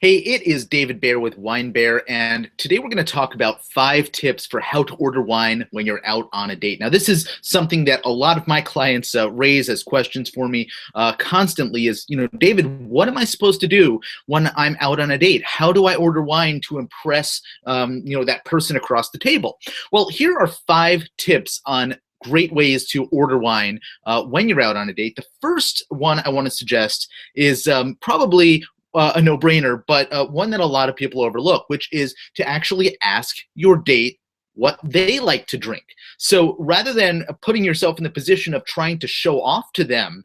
Hey, it is David Bear with Wine Bear, and today we're going to talk about 5 tips for how to order wine when you're out on a date. Now, this is something that a lot of my clients raise as questions for me constantly is, David, what am I supposed to do when I'm out on a date? How do I order wine to impress, that person across the table? Well, here are 5 tips on great ways to order wine when you're out on a date. The first one I want to suggest is probably a no-brainer, but one that a lot of people overlook, which is to actually ask your date what they like to drink. So rather than putting yourself in the position of trying to show off to them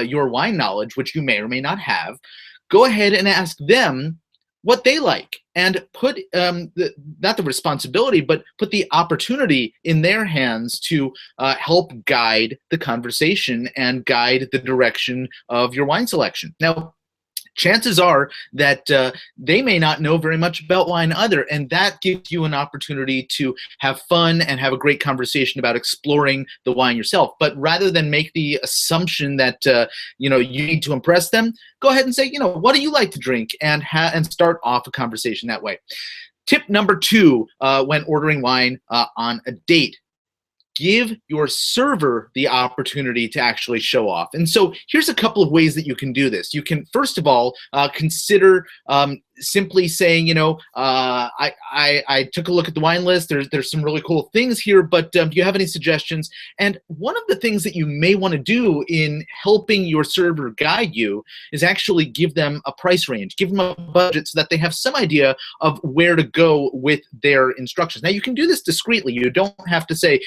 your wine knowledge, which you may or may not have, go ahead and ask them what they like, and put not the responsibility, but put the opportunity in their hands to help guide the conversation and guide the direction of your wine selection. Now, chances are that they may not know very much about wine either, and that gives you an opportunity to have fun and have a great conversation about exploring the wine yourself. But rather than make the assumption that you need to impress them, go ahead and say, what do you like to drink, and start off a conversation that way. Tip number 2 when ordering wine on a date: give your server the opportunity to actually show off. And so here's a couple of ways that you can do this. You can, first of all, consider simply saying, I took a look at the wine list. There's some really cool things here, but do you have any suggestions? And one of the things that you may want to do in helping your server guide you is actually give them a price range, give them a budget so that they have some idea of where to go with their instructions. Now, you can do this discreetly. You don't have to say,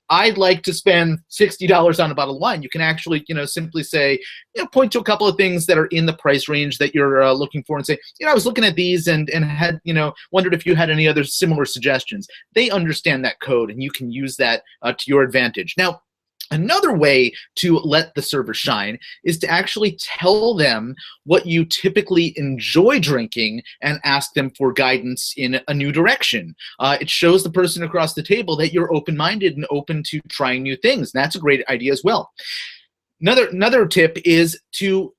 I'd like to spend $60 on a bottle of wine. You can actually, simply say, point to a couple of things that are in the price range that you're looking for and say, I was looking at these and had, wondered if you had any other similar suggestions. They understand that code, and you can use that to your advantage. Now, another way to let the server shine is to actually tell them what you typically enjoy drinking and ask them for guidance in a new direction. It shows the person across the table that you're open-minded and open to trying new things. And that's a great idea as well. Another tip is to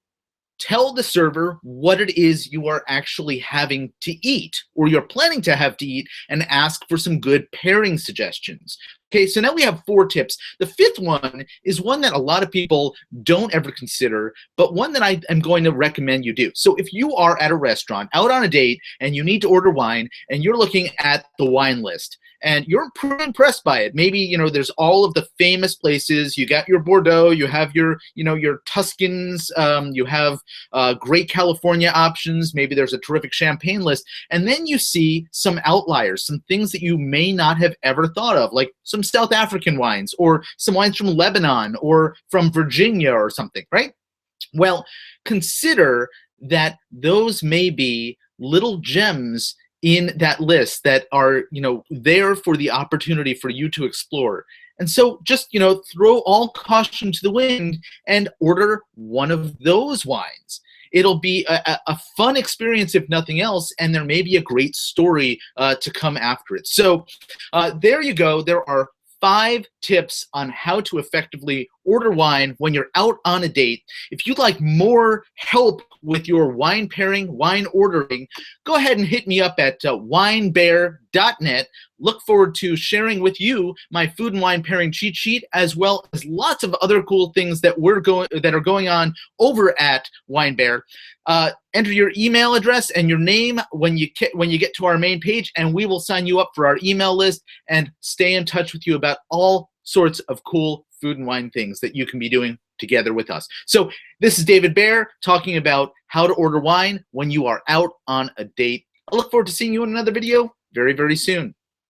tell the server what it is you are actually having to eat, or you're planning to have to eat, and ask for some good pairing suggestions. Okay, so now we have 4 tips. The 5th one is one that a lot of people don't ever consider, but one that I am going to recommend you do. So if you are at a restaurant, out on a date, and you need to order wine, and you're looking at the wine list, and you're pretty impressed by it. Maybe, there's all of the famous places. You got your Bordeaux, you have your, your Tuscans, you have great California options. Maybe there's a terrific champagne list. And then you see some outliers, some things that you may not have ever thought of, like some South African wines, or some wines from Lebanon, or from Virginia or something, right? Well, consider that those may be little gems in that list that are, there for the opportunity for you to explore. And so just, throw all caution to the wind and order one of those wines. It'll be a fun experience, if nothing else, and there may be a great story to come after it. So there you go. There are 5 tips on how to effectively order wine when you're out on a date. If you'd like more help with your wine pairing, wine ordering, go ahead and hit me up at winebear.net. Look forward to sharing with you my food and wine pairing cheat sheet, as well as lots of other cool things that are going on over at Wine Bear. Enter your email address and your name when you get to our main page, and we will sign you up for our email list and stay in touch with you about all sorts of cool food and wine things that you can be doing together with us. So this is David Bear talking about how to order wine when you are out on a date. I look forward to seeing you in another video very, very soon.